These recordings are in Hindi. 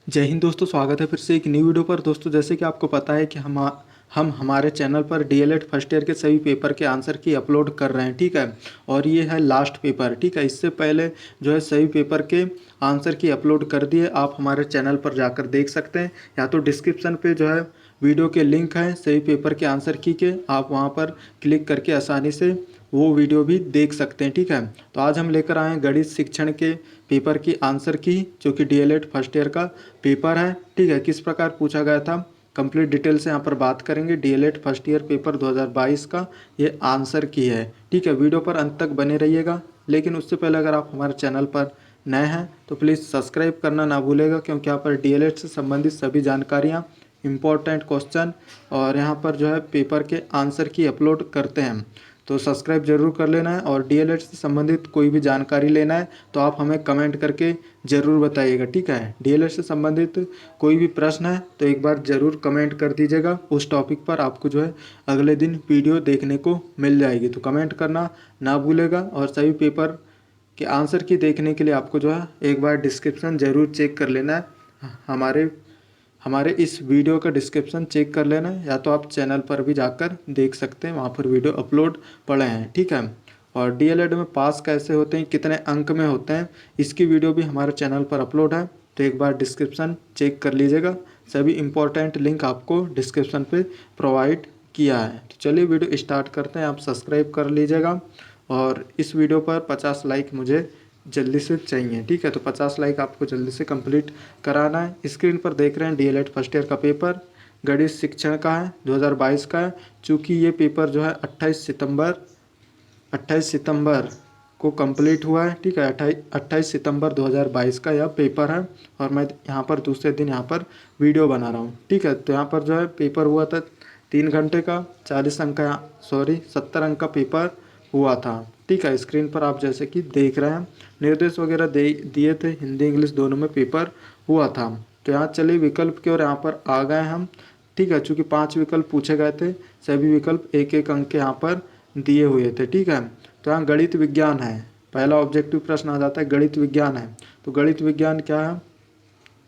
जय हिंद दोस्तों, स्वागत है फिर से एक न्यू वीडियो पर। दोस्तों, जैसे कि आपको पता है कि हम हमारे चैनल पर डीएलएड फर्स्ट ईयर के सभी पेपर के आंसर की अपलोड कर रहे हैं, ठीक है। और ये है लास्ट पेपर, ठीक है। इससे पहले जो है सभी पेपर के आंसर की अपलोड कर दिए, आप हमारे चैनल पर जाकर देख सकते हैं, या तो डिस्क्रिप्शन पे जो है वीडियो के लिंक हैं सभी पेपर के आंसर की के, आप वहाँ पर क्लिक करके आसानी से वो वीडियो भी देख सकते हैं, ठीक है। तो आज हम लेकर आए हैं गणित शिक्षण के पेपर की आंसर की, जो कि डीएलएड फर्स्ट ईयर का पेपर है, ठीक है। किस प्रकार पूछा गया था, कंप्लीट डिटेल से यहाँ पर बात करेंगे। डीएलएड फर्स्ट ईयर पेपर 2022 का ये आंसर की है, ठीक है। वीडियो पर अंत तक बने रहिएगा, लेकिन उससे पहले अगर आप हमारे चैनल पर नए हैं तो प्लीज़ सब्सक्राइब करना ना भूलेगा, क्योंकि यहाँ पर डीएलएड से संबंधित सभी जानकारियाँ, इम्पोर्टेंट क्वेश्चन और यहाँ पर जो है पेपर के आंसर की अपलोड करते हैं। तो सब्सक्राइब जरूर कर लेना है, और डीएलएड से संबंधित कोई भी जानकारी लेना है तो आप हमें कमेंट करके ज़रूर बताइएगा, ठीक है। डीएलएड से संबंधित कोई भी प्रश्न है तो एक बार ज़रूर कमेंट कर दीजिएगा, उस टॉपिक पर आपको जो है अगले दिन वीडियो देखने को मिल जाएगी। तो कमेंट करना ना भूलेगा, और सभी पेपर के आंसर की देखने के लिए आपको जो है एक बार डिस्क्रिप्शन ज़रूर चेक कर लेना है। हमारे हमारे इस वीडियो का डिस्क्रिप्शन चेक कर लेना, या तो आप चैनल पर भी जाकर देख सकते हैं, वहाँ पर वीडियो अपलोड पड़े हैं, ठीक है। और डीएलएड में पास कैसे होते हैं, कितने अंक में होते हैं, इसकी वीडियो भी हमारे चैनल पर अपलोड है, तो एक बार डिस्क्रिप्शन चेक कर लीजिएगा। सभी इम्पोर्टेंट लिंक आपको डिस्क्रिप्शन पे प्रोवाइड किया है। तो चलिए वीडियो स्टार्ट करते हैं, आप सब्सक्राइब कर लीजिएगा, और इस वीडियो पर 50 लाइक मुझे जल्दी से चाहिए, ठीक है। तो 50 लाइक आपको जल्दी से कंप्लीट कराना है। स्क्रीन पर देख रहे हैं डीएलएड फर्स्ट ईयर का पेपर गणित शिक्षण का है, 2022 का है। चूँकि ये पेपर जो है 28 सितंबर को कंप्लीट हुआ है, ठीक है। 28 सितंबर 2022 का यह पेपर है, और मैं यहाँ पर दूसरे दिन यहाँ पर वीडियो बना रहा हूँ, ठीक है। तो यहाँ पर जो है पेपर हुआ था 3 घंटे का, 40 अंक का, 70 अंक का पेपर हुआ था, ठीक है। स्क्रीन पर आप जैसे कि देख रहे हैं निर्देश वगैरह दिए थे, हिंदी इंग्लिश दोनों में पेपर हुआ था। तो यहाँ चलिए विकल्प की ओर यहाँ पर आ गए हम, ठीक है। चूँकि 5 विकल्प पूछे गए थे, सभी विकल्प एक एक अंक के यहाँ पर दिए हुए थे, ठीक है। तो यहाँ गणित विज्ञान है, पहला ऑब्जेक्टिव प्रश्न आ जाता है, गणित विज्ञान है। तो गणित विज्ञान क्या है,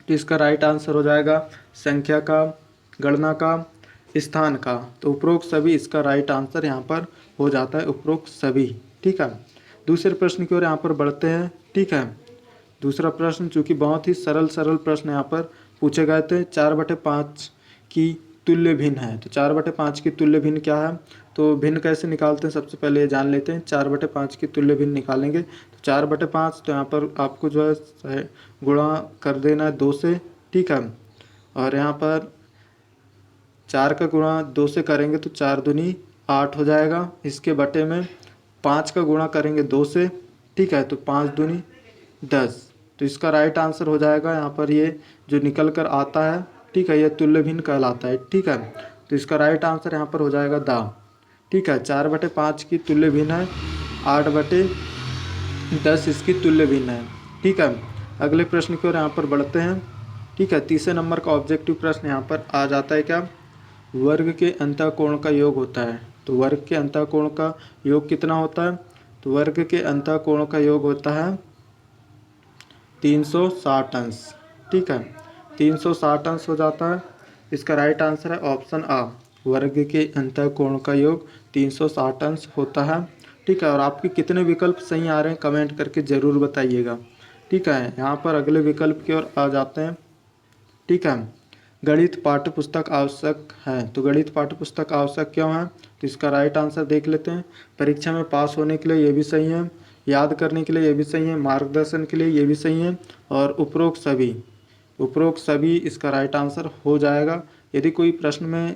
तो इसका राइट आंसर हो जाएगा संख्या का, गणना का, स्थान का। तो उपरोक्त सभी इसका राइट आंसर यहाँ पर हो जाता है, उपरोक्त सभी, ठीक है। दूसरे प्रश्न की ओर यहाँ पर बढ़ते हैं, ठीक है। दूसरा प्रश्न चूँकि बहुत ही सरल प्रश्न यहाँ पर पूछे गए थे, 4/5 की तुल्य भिन्न है। तो 4/5 की तुल्य भिन्न क्या है, तो भिन्न कैसे निकालते हैं सबसे पहले ये जान लेते हैं। 4/5 की तुल्य भिन्न निकालेंगे तो 4/5, तो यहाँ पर आपको जो है गुणा कर देना है 2 से, ठीक है। और यहाँ पर 4 का गुणा 2 से करेंगे तो 4 दूनी 8 हो जाएगा। इसके बटे में 5 का गुणा करेंगे 2 से, ठीक है, तो 5 दूनी 10। तो इसका राइट आंसर हो जाएगा यहाँ पर ये जो निकल कर आता है, ठीक है, ये तुल्य भिन्न कहलाता है, ठीक है। तो इसका राइट आंसर यहाँ पर हो जाएगा दा, ठीक है। 4/5 की तुल्य भिन्न है, 8/10 इसकी तुल्य भिन्न है, ठीक है। अगले प्रश्न की ओर यहाँ पर बढ़ते हैं, ठीक है। तीसरे नंबर का ऑब्जेक्टिव प्रश्न यहाँ पर आ जाता है, क्या वर्ग के अंतःकोण का योग होता है। तो वर्ग के अंतःकोण का योग कितना होता है, तो वर्ग के अंतःकोण का योग होता है 360 अंश, ठीक है। 360 अंश हो जाता है। इसका राइट आंसर है ऑप्शन आ, वर्ग के अंतःकोण का योग 360 अंश होता है, ठीक है। और आपके कितने विकल्प सही आ रहे हैं कमेंट करके ज़रूर बताइएगा, ठीक है। यहाँ पर अगले विकल्प की ओर आ जाते हैं, ठीक है। गणित पाठ्य पुस्तक आवश्यक है। तो गणित पाठ्य पुस्तक आवश्यक क्यों है, तो इसका राइट आंसर देख लेते हैं। परीक्षा में पास होने के लिए ये भी सही है, याद करने के लिए ये भी सही है, मार्गदर्शन के लिए ये भी सही है, और उपरोक्त सभी इसका राइट आंसर हो जाएगा। यदि कोई प्रश्न में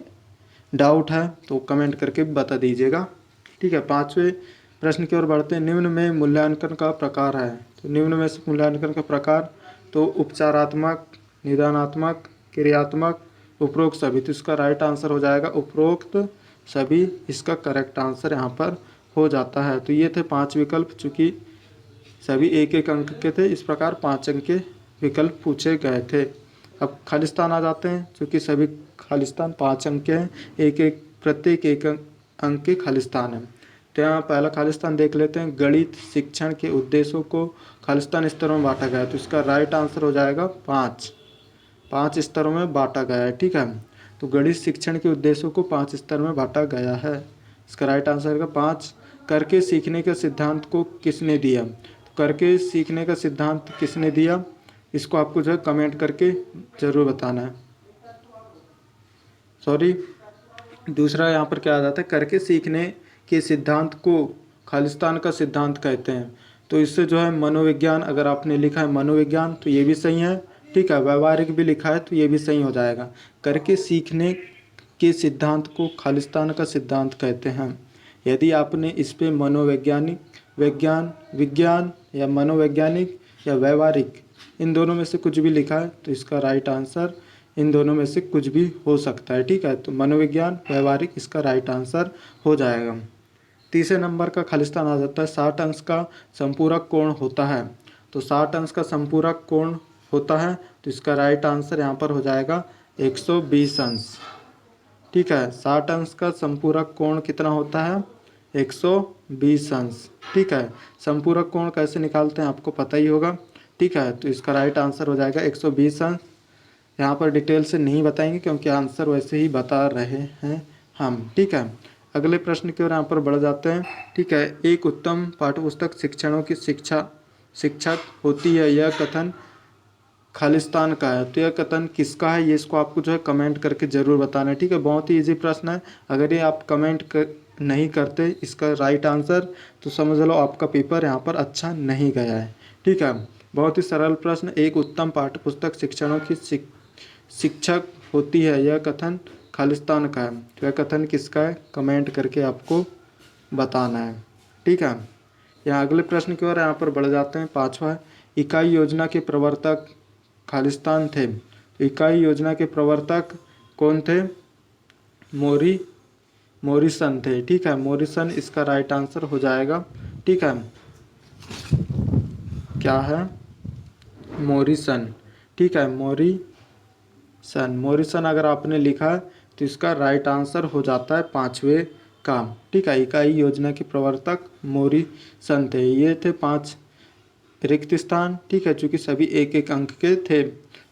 डाउट है तो कमेंट करके बता दीजिएगा, ठीक है। 5वें प्रश्न की ओर बढ़ते हैं, निम्न में मूल्यांकन का प्रकार है। तो निम्न में से मूल्यांकन का प्रकार, तो उपचारात्मक, निदानात्मक, क्रियात्मक, उपरोक्त सभी। तो इसका राइट आंसर हो जाएगा उपरोक्त सभी, इसका करेक्ट आंसर यहाँ पर हो जाता है। तो ये थे 5 विकल्प, चूँकि सभी एक एक अंक के थे, इस प्रकार 5 अंक के विकल्प पूछे गए थे। अब खालिस्तान आ जाते हैं, चूँकि सभी खालिस्तान 5 अंक के हैं, प्रत्येक एक अंक के खालिस्तान है। तो यहाँ पहला खालिस्तान देख लेते हैं, गणित शिक्षण के उद्देश्यों को खालिस्तान स्तरों में बांटा गया है। तो इसका राइट आंसर हो जाएगा 5, 5 स्तरों में बांटा गया है। ठीक है, तो गणित शिक्षण के उद्देश्यों को 5 स्तर में बांटा गया है। इसका राइट आंसर का 5। करके सीखने के सिद्धांत को किसने दिया? तो करके सीखने का सिद्धांत किसने दिया, इसको आपको जो है कमेंट करके ज़रूर बताना है। सॉरी, दूसरा यहाँ पर क्या आ जाता है, करके सीखने के सिद्धांत को खालिस्तान का सिद्धांत कहते हैं। तो इससे जो है मनोविज्ञान, अगर आपने लिखा है मनोविज्ञान तो ये भी सही है। ठीक है, व्यवहारिक भी लिखा है तो ये भी सही हो जाएगा। करके सीखने के सिद्धांत को खालिस्तान का सिद्धांत कहते हैं। यदि आपने इस पे मनोवैज्ञानिक, विज्ञान या मनोवैज्ञानिक या व्यवहारिक, इन दोनों में से कुछ भी लिखा है तो इसका राइट आंसर इन दोनों में से कुछ भी हो सकता है। ठीक है, तो मनोविज्ञान, व्यवहारिक इसका राइट आंसर हो जाएगा। तीसरे नंबर का खालिस्तान आ जाता है 60 अंश का संपूरक कोण होता है। तो 60 अंश का संपूरक कोण होता है तो इसका राइट आंसर यहाँ पर हो जाएगा 120 अंश। ठीक है, 60 अंश का संपूरक कोण कितना होता है? 120 अंश। ठीक है, संपूरक कोण कैसे निकालते हैं आपको पता ही होगा। ठीक है, तो इसका राइट आंसर हो जाएगा 120 अंश। यहाँ पर डिटेल से नहीं बताएंगे क्योंकि आंसर वैसे ही बता रहे हैं हम। ठीक है, अगले प्रश्न की ओर यहाँ पर बढ़ जाते हैं। ठीक है, एक उत्तम पाठ्यपुस्तक शिक्षणों की शिक्षक होती है, यह कथन खालिस्तान का है। तो यह कथन किसका है, ये इसको आपको जो है कमेंट करके ज़रूर बताना है। ठीक है, बहुत ही इजी प्रश्न है। अगर ये आप नहीं करते इसका राइट आंसर तो समझ लो आपका पेपर यहाँ पर अच्छा नहीं गया है। ठीक है, बहुत ही सरल प्रश्न। एक उत्तम पाठ्यपुस्तक शिक्षणों की शिक्षक होती है, यह कथन खालिस्तान का है। तो यह कथन किसका है, कमेंट करके आपको बताना है। ठीक है, यहाँ अगले प्रश्न की ओर यहाँ पर बढ़ जाते हैं। 5वां, इकाई योजना के प्रवर्तक खालिस्तान थे। इकाई योजना के प्रवर्तक कौन थे? मोरिसन थे। ठीक है, मोरिसन इसका राइट आंसर हो जाएगा। ठीक है, क्या है? मोरिसन। ठीक है, मोरिसन अगर आपने लिखा है तो इसका राइट आंसर हो जाता है 5वें का। ठीक है, इकाई योजना के प्रवर्तक मोरिसन थे। ये थे 5 रिक्त स्थान। ठीक है, चूँकि सभी 1-1 अंक के थे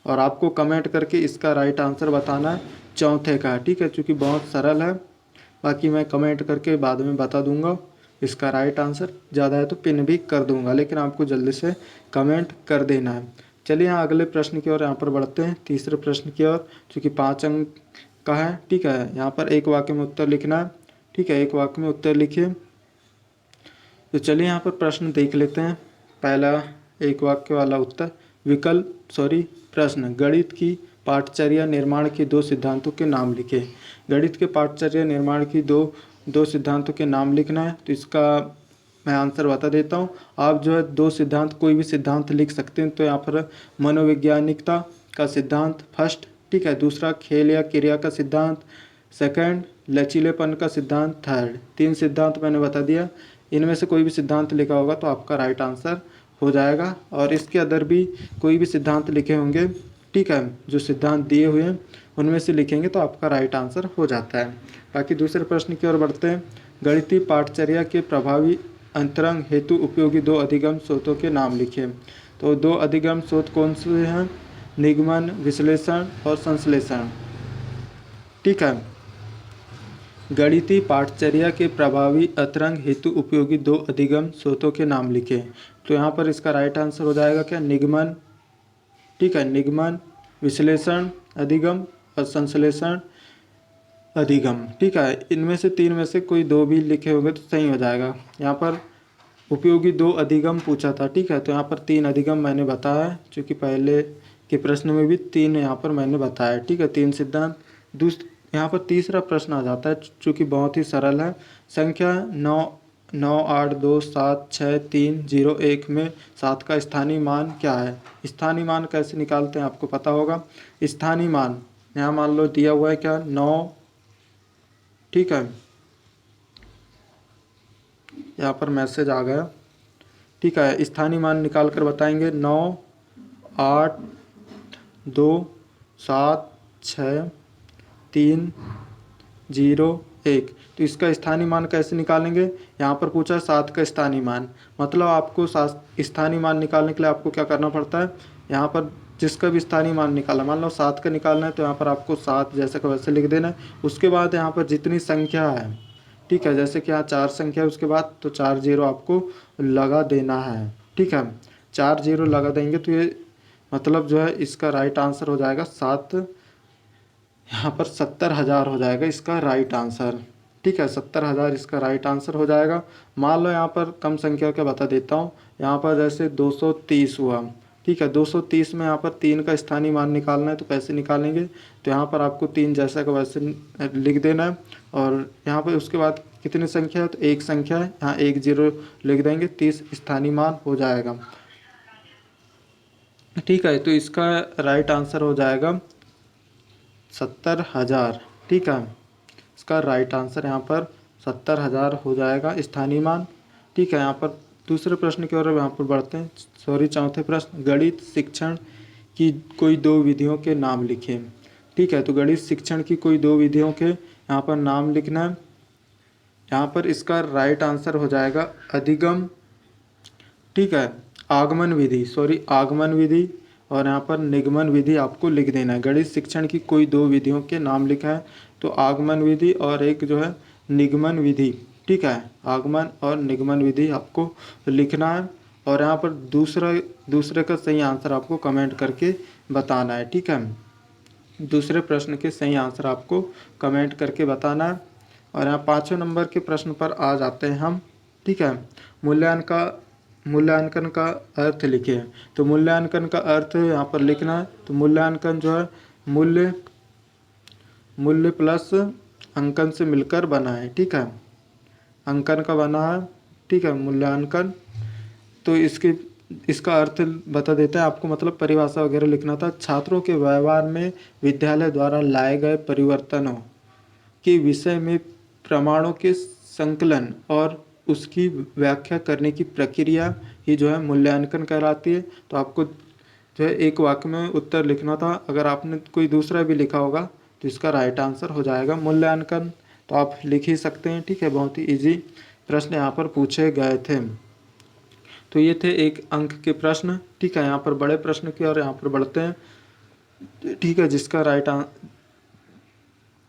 और आपको कमेंट करके इसका राइट आंसर बताना है चौथे का। ठीक है, चूँकि बहुत सरल है, बाकी मैं कमेंट करके बाद में बता दूंगा इसका राइट आंसर। ज़्यादा है तो पिन भी कर दूंगा, लेकिन आपको जल्दी से कमेंट कर देना है। चलिए यहाँ अगले प्रश्न की ओर यहाँ पर बढ़ते हैं। तीसरे प्रश्न की ओर, चूँकि 5 अंक का है। ठीक है, यहाँ पर एक वाक्य में उत्तर लिखना है। ठीक है, एक वाक्य में उत्तर लिखिए। तो चलिए यहाँ पर प्रश्न देख लेते हैं। पहला एक वाक्य वाला उत्तर, प्रश्न, गणित की पाठचर्या निर्माण के 2 सिद्धांतों के नाम लिखे। गणित के पाठचर्या निर्माण की दो सिद्धांतों के नाम लिखना है। तो इसका मैं आंसर बता देता हूँ। आप जो है 2 सिद्धांत, कोई भी सिद्धांत लिख सकते हैं। तो यहाँ पर मनोवैज्ञानिकता का सिद्धांत फर्स्ट। ठीक है, दूसरा खेल या क्रिया का सिद्धांत सेकंड, लचीलेपन का सिद्धांत थर्ड। 3 सिद्धांत मैंने बता दिया। इनमें से कोई भी सिद्धांत लिखा होगा तो आपका राइट आंसर हो जाएगा। और इसके अंदर भी कोई भी सिद्धांत लिखे होंगे, ठीक है, जो सिद्धांत दिए हुए हैं उनमें से लिखेंगे तो आपका राइट आंसर हो जाता है। बाकी दूसरे प्रश्न की ओर बढ़ते हैं। गणितीय पाठचर्या के प्रभावी अंतरंग हेतु उपयोगी 2 अधिगम स्रोतों के नाम लिखें। तो 2 अधिगम स्रोत कौन से हैं? निगमन, विश्लेषण और संश्लेषण। ठीक है, गणितीय पाठचर्या के प्रभावी अंतरंग हेतु उपयोगी 2 अधिगम स्रोतों के नाम लिखें। तो यहाँ पर इसका राइट आंसर हो जाएगा क्या? निगमन। ठीक है, निगमन, विश्लेषण अधिगम और संश्लेषण अधिगम। ठीक है, इनमें से 3 में से कोई 2 भी लिखे होंगे तो सही हो जाएगा। यहाँ पर उपयोगी 2 अधिगम पूछा था। ठीक है, तो यहाँ पर 3 अधिगम मैंने बताया है, चूँकि पहले के प्रश्न में भी 3 यहाँ पर मैंने बताया। ठीक है, 3 सिद्धांत। यहाँ पर तीसरा प्रश्न आ जाता है, चूँकि बहुत ही सरल है। संख्या 9, 8, 2, 7, 6, 3, 0, 1 में 7 का स्थानीय मान क्या है? स्थानीय मान कैसे निकालते हैं आपको पता होगा। स्थानीय मान यहाँ मान लो दिया हुआ है क्या? 9। ठीक है, यहाँ पर मैसेज आ गया। ठीक है, स्थानीय मान निकाल कर बताएंगे। 9, 8, 2, 7, 6, 3, 0, 1। तो इसका स्थानीय मान कैसे निकालेंगे? यहाँ पर पूछा 7 का स्थानीय मान, मतलब आपको स्थानीय मान निकालने के लिए आपको क्या करना पड़ता है? यहाँ पर जिसका भी स्थानीय मान निकालना, मान लो 7 का निकालना है तो यहाँ पर आपको 7 जैसे का वैसे लिख देना है। उसके बाद यहाँ पर जितनी संख्या है, ठीक है, जैसे कि यहाँ 4 संख्या है उसके बाद तो 4 जीरो आपको लगा देना है, ठीक है। 4 जीरो लगा देंगे तो ये मतलब जो है इसका राइट आंसर हो जाएगा 7, यहाँ पर 70,000 हो जाएगा इसका राइट आंसर, ठीक है। 70,000 इसका राइट आंसर हो जाएगा। मान लो यहाँ पर कम संख्या का बता देता हूँ, यहाँ पर जैसे 230 हुआ, ठीक है। 230 में यहाँ पर 3 का स्थानीय मान निकालना है तो कैसे निकालेंगे, तो यहाँ पर आपको 3 जैसा का वैसे लिख देना है। और यहाँ पर उसके बाद कितनी संख्या है, तो एक संख्या है, यहाँ 1 जीरो लिख देंगे, 30 स्थानीय मान हो जाएगा, ठीक है। तो इसका राइट आंसर हो जाएगा 70,000, ठीक है। इसका राइट आंसर यहाँ पर 70,000 हो जाएगा स्थानीय मान, ठीक है। यहाँ पर दूसरे प्रश्न की ओर यहाँ पर बढ़ते हैं, सॉरी चौथे प्रश्न, गणित शिक्षण की कोई दो विधियों के नाम लिखें, ठीक है। तो गणित शिक्षण की कोई दो विधियों के यहाँ पर नाम लिखना है। यहाँ पर इसका राइट आंसर हो जाएगा अधिगम, ठीक है, आगमन विधि, सॉरी आगमन विधि, और यहाँ पर निगमन विधि आपको लिख देना है। गणित शिक्षण की कोई दो विधियों के नाम लिखा है तो आगमन विधि और एक जो है निगमन विधि, ठीक है। आगमन और निगमन विधि आपको लिखना है और यहाँ पर दूसरे का सही आंसर आपको कमेंट करके बताना है, ठीक है। दूसरे प्रश्न के सही आंसर आपको कमेंट करके बताना है। और यहाँ 5वें नंबर के प्रश्न पर आ जाते हैं हम, ठीक है। मूल्यांकन का अर्थ लिखिए। तो मूल्यांकन का अर्थ यहाँ पर लिखना है। तो मूल्यांकन जो है मूल्य प्लस अंकन से मिलकर बना है, ठीक है। अंकन का बना है, ठीक है, मूल्यांकन। तो इसका अर्थ बता देता है आपको, मतलब परिभाषा वगैरह लिखना था। छात्रों के व्यवहार में विद्यालय द्वारा लाए गए परिवर्तनों के विषय में प्रमाणों के संकलन और उसकी व्याख्या करने की प्रक्रिया ही जो है मूल्यांकन कहलाती है। तो आपको जो है एक वाक्य में उत्तर लिखना था। अगर आपने कोई दूसरा भी लिखा होगा तो इसका राइट आंसर हो जाएगा मूल्यांकन। तो आप लिख ही सकते हैं, ठीक है। बहुत ही इजी प्रश्न यहाँ पर पूछे गए थे। तो ये थे 1 अंक के प्रश्न, ठीक है। यहाँ पर बड़े प्रश्न की और यहाँ पर बढ़ते हैं, ठीक है। जिसका राइट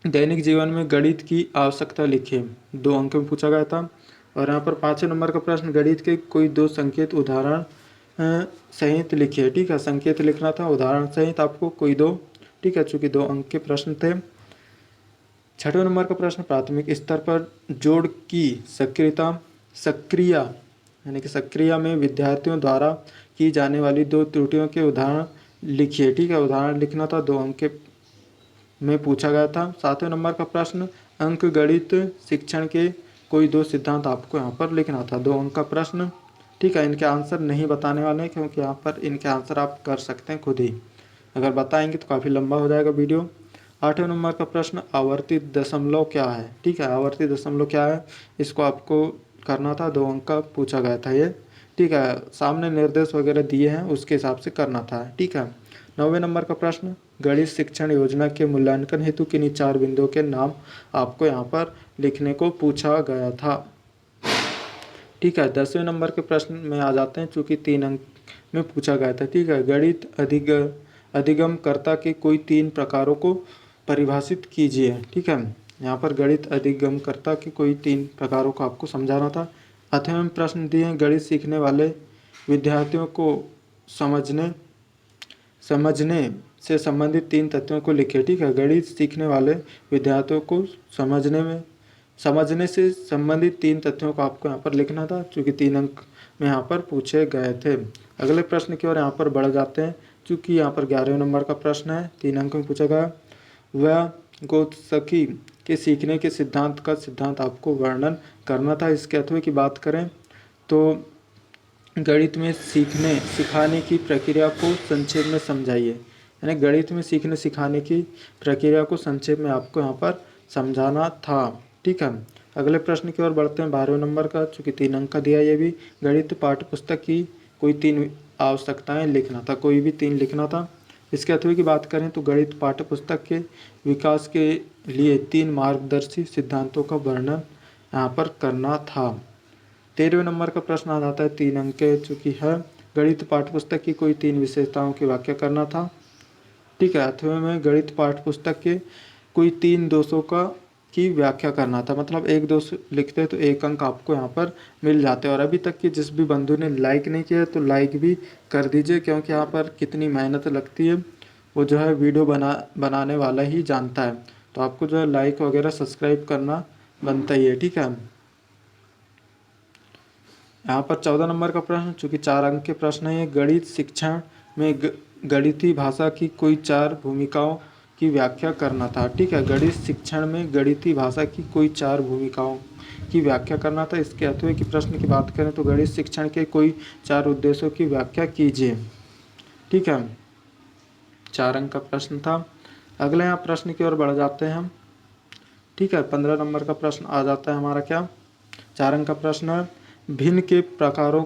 दैनिक जीवन में गणित की आवश्यकता लिखिए, 2 अंक में पूछा गया था। और यहाँ पर 5वें नंबर का प्रश्न, गणित के कोई 2 संकेत उदाहरण सहित लिखिए, ठीक है। संकेत लिखना था, उदाहरण सहित आपको कोई 2, ठीक है, चूँकि 2 अंक के प्रश्न थे। 6वें नंबर का प्रश्न, प्राथमिक स्तर पर जोड़ की सक्रिया यानी कि सक्रिया में विद्यार्थियों द्वारा की जाने वाली 2 त्रुटियों के उदाहरण लिखिए, ठीक है। उदाहरण लिखना था, 2 अंक के में पूछा गया था। 7वें नंबर का प्रश्न, अंक गणित शिक्षण के कोई 2 सिद्धांत आपको यहाँ पर लिखना था, 2 अंक का प्रश्न, ठीक है। इनके आंसर नहीं बताने वाले हैं क्योंकि यहाँ पर इनके आंसर आप कर सकते हैं खुद ही, अगर बताएंगे तो काफ़ी लंबा हो जाएगा वीडियो। 8वें नंबर का प्रश्न, आवर्ती दशमलव क्या है, ठीक है। आवर्ती दशमलव क्या है, इसको आपको करना था, 2 अंक का पूछा गया था ये, ठीक है। सामने निर्देश वगैरह दिए हैं उसके हिसाब से करना था, ठीक है। 9वें नंबर का प्रश्न, गणित शिक्षण योजना के मूल्यांकन हेतु किन्हीं 4 बिंदुओं के नाम आपको यहाँ पर लिखने को पूछा गया था, ठीक है। 10वें नंबर के प्रश्न में आ जाते हैं, चूँकि 3 अंक में पूछा गया था, ठीक है। गणित अधिगमकर्ता के कोई 3 प्रकारों को परिभाषित कीजिए, ठीक है। यहाँ पर गणित अधिगमकर्ता के कोई 3 प्रकारों को आपको समझाना था। 8वें प्रश्न दिए हैं, गणित सीखने वाले विद्यार्थियों को समझने से संबंधित 3 तथ्यों को लिखें, ठीक है। गणित सीखने वाले विद्यार्थियों को समझने से संबंधित 3 तथ्यों को आपको यहाँ पर लिखना था, चूँकि 3 अंक में यहाँ पर पूछे गए थे। अगले प्रश्न की ओर यहाँ पर बढ़ जाते हैं, चूँकि यहाँ पर 11वें नंबर का प्रश्न है, 3 अंक में पूछा गया। व्यागोत्स्की के सीखने के सिद्धांत का सिद्धांत आपको वर्णन करना था। इसके अथवा की बात करें तो गणित में सिखाने की प्रक्रिया को संक्षेप में समझाइए, यानी गणित में सीखने सिखाने की प्रक्रिया को संक्षेप में आपको यहाँ पर समझाना था, ठीक है। अगले प्रश्न की ओर बढ़ते हैं, 12वें नंबर का, चूँकि 3 अंक का दिया, ये भी गणित पाठ्य पुस्तक की कोई 3 आवश्यकताएं लिखना था, कोई भी 3 लिखना था। इसके अथवा की बात करें तो गणित पाठ्य पुस्तक के विकास के लिए 3 मार्गदर्शी सिद्धांतों का वर्णन यहाँ पर करना था। 13वें नंबर का प्रश्न आ जाता है, 3 अंक के चूँकि है, गणित पाठ्यपुस्तक की कोई 3 विशेषताओं की व्याख्या करना था। ठीक है, 8वें में गणित पाठ्यपुस्तक के कोई 3 दोषों की व्याख्या करना था। मतलब एक दोष लिखते तो 1 अंक आपको यहाँ पर मिल जाते। और अभी तक कि जिस भी बंधु ने लाइक नहीं किया तो लाइक भी कर दीजिए, क्योंकि यहाँ पर कितनी मेहनत लगती है वो जो है वीडियो बनाने वाला ही जानता है। तो आपको जो है लाइक वगैरह सब्सक्राइब करना बनता ही है। ठीक है, यहाँ पर 14 नंबर का प्रश्न, चूँकि 4 अंक के प्रश्न है, गणित शिक्षण में गणितीय भाषा की कोई 4 भूमिकाओं की व्याख्या करना था। ठीक है, गणित शिक्षण में गणितीय भाषा की कोई 4 भूमिकाओं की व्याख्या करना था। इसके 8वें की प्रश्न की बात करें तो गणित शिक्षण के कोई 4 उद्देश्यों की व्याख्या कीजिए। ठीक है, 4 अंक का प्रश्न था। अगले यहाँ प्रश्न की ओर बढ़ जाते हैं हम। ठीक है, 15 नंबर का प्रश्न आ जाता है हमारा क्या, 4 अंक का प्रश्न है, भिन्न के प्रकारों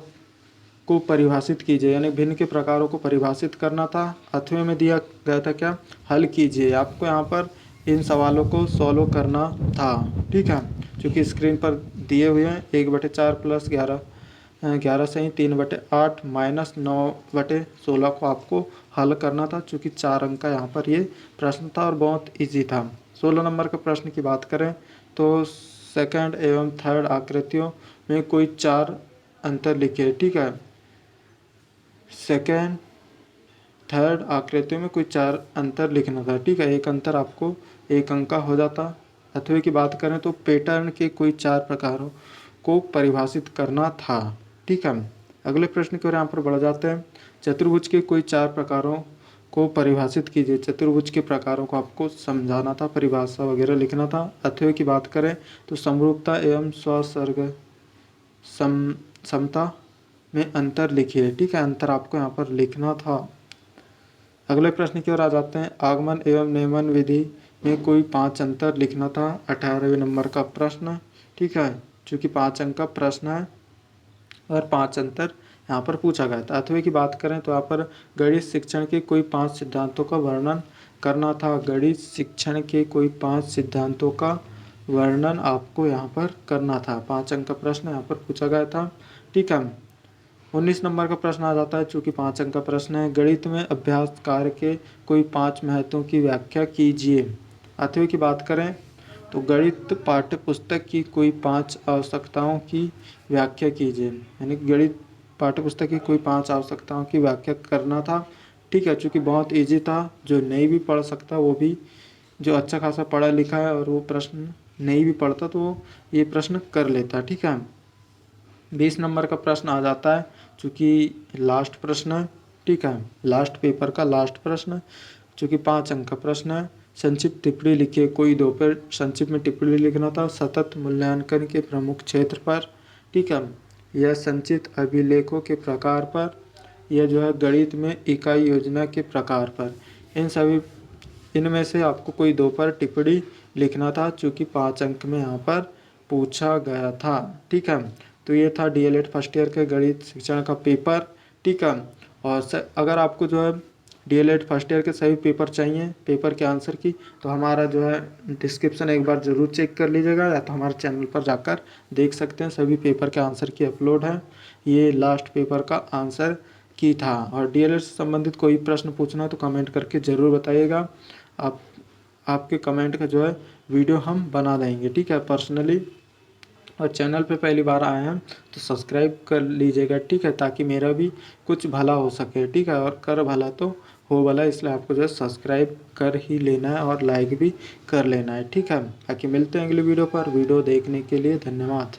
को परिभाषित कीजिए। यानी भिन्न के प्रकारों को परिभाषित करना था। 8वें में दिया गया था क्या, हल कीजिए। आपको यहाँ पर इन सवालों को सॉल्व करना था। ठीक है, क्योंकि स्क्रीन पर दिए हुए हैं 1/4 प्लस 11 से ही 3/8 माइनस 9/16 को आपको हल करना था। चूँकि 4 अंक का यहाँ पर ये प्रश्न था और बहुत ईजी था। 16 नंबर के प्रश्न की बात करें तो सेकंड एवं थर्ड आकृतियों में कोई 4 अंतर लिखिए। ठीक है, सेकंड थर्ड आकृतियों में कोई 4 अंतर लिखना था। ठीक है, एक अंतर आपको 1 अंक का हो जाता। 8वें की बात करें तो पैटर्न के कोई 4 प्रकारों को परिभाषित करना था। ठीक है, अगले प्रश्न की ओर यहाँ पर बढ़ जाते हैं। चतुर्भुज के कोई 4 प्रकारों को परिभाषित कीजिए। चतुर्भुज के प्रकारों को आपको समझाना था, परिभाषा वगैरह लिखना था। 8वें की बात करें तो समरूपता एवं स्वसर्ग समता में अंतर लिखिए। ठीक है, अंतर आपको यहाँ पर लिखना था। अगले प्रश्न की ओर आ जाते हैं। आगमन एवं नियमन विधि में कोई 5 अंतर लिखना था। 18वें नंबर का प्रश्न। ठीक है, चूँकि 5 अंक का प्रश्न है और 5 अंतर यहाँ पर पूछा गया था। 8वें की बात करें तो यहाँ पर गणित शिक्षण के कोई 5 सिद्धांतों का वर्णन करना था। गणित शिक्षण के कोई 5 सिद्धांतों का वर्णन आपको यहाँ पर करना था। 5 अंक का प्रश्न यहाँ पर पूछा गया था। ठीक है, 19 नंबर का प्रश्न आ जाता है। चूँकि 5 अंक का प्रश्न है, गणित में अभ्यास कार्य के कोई 5 महत्वों की व्याख्या कीजिए। 8वें की बात करें तो गणित पाठ्य पुस्तक की कोई 5 आवश्यकताओं की व्याख्या कीजिए। यानी गणित पाठ्य पुस्तक की कोई 5 आवश्यकताओं की व्याख्या करना था। ठीक है, चूँकि बहुत ईजी था, जो नहीं भी पढ़ सकता वो भी, जो अच्छा खासा पढ़ा लिखा है और वो प्रश्न नहीं भी पढ़ता तो ये प्रश्न कर लेता। ठीक है, 20 नंबर का प्रश्न आ जाता है। चूँकि लास्ट प्रश्न है। ठीक है, लास्ट पेपर का लास्ट प्रश्न, चूँकि 5 अंक का प्रश्न है। संक्षिप्त टिप्पणी लिखिए। कोई 2 पर संक्षिप्त में टिप्पणी लिखना था सतत मूल्यांकन के प्रमुख क्षेत्र पर। ठीक है, यह संचित अभिलेखों के प्रकार पर, यह जो है गणित में इकाई योजना के प्रकार पर। इनमें से आपको कोई 2 पर टिप्पणी लिखना था, चूँकि 5 अंक में यहाँ पर पूछा गया था। ठीक है, तो ये था डीएलएड फर्स्ट ईयर के गणित शिक्षण का पेपर। ठीक है, और अगर आपको जो है डीएलएड फर्स्ट ईयर के सभी पेपर चाहिए, पेपर के आंसर की, तो हमारा जो है डिस्क्रिप्शन एक बार ज़रूर चेक कर लीजिएगा, या तो हमारे चैनल पर जाकर देख सकते हैं। सभी पेपर के आंसर की अपलोड है। ये लास्ट पेपर का आंसर की था। और डीएलएड से संबंधित कोई प्रश्न पूछना है तो कमेंट करके ज़रूर बताइएगा। आपके कमेंट का जो है वीडियो हम बना देंगे। ठीक है, पर्सनली। और चैनल पे पहली बार आए हैं तो सब्सक्राइब कर लीजिएगा। ठीक है, ताकि मेरा भी कुछ भला हो सके। ठीक है, और कर भला तो हो भला, इसलिए आपको जो है सब्सक्राइब कर ही लेना है और लाइक भी कर लेना है। ठीक है, ताकि मिलते हैं अगली वीडियो पर। वीडियो देखने के लिए धन्यवाद।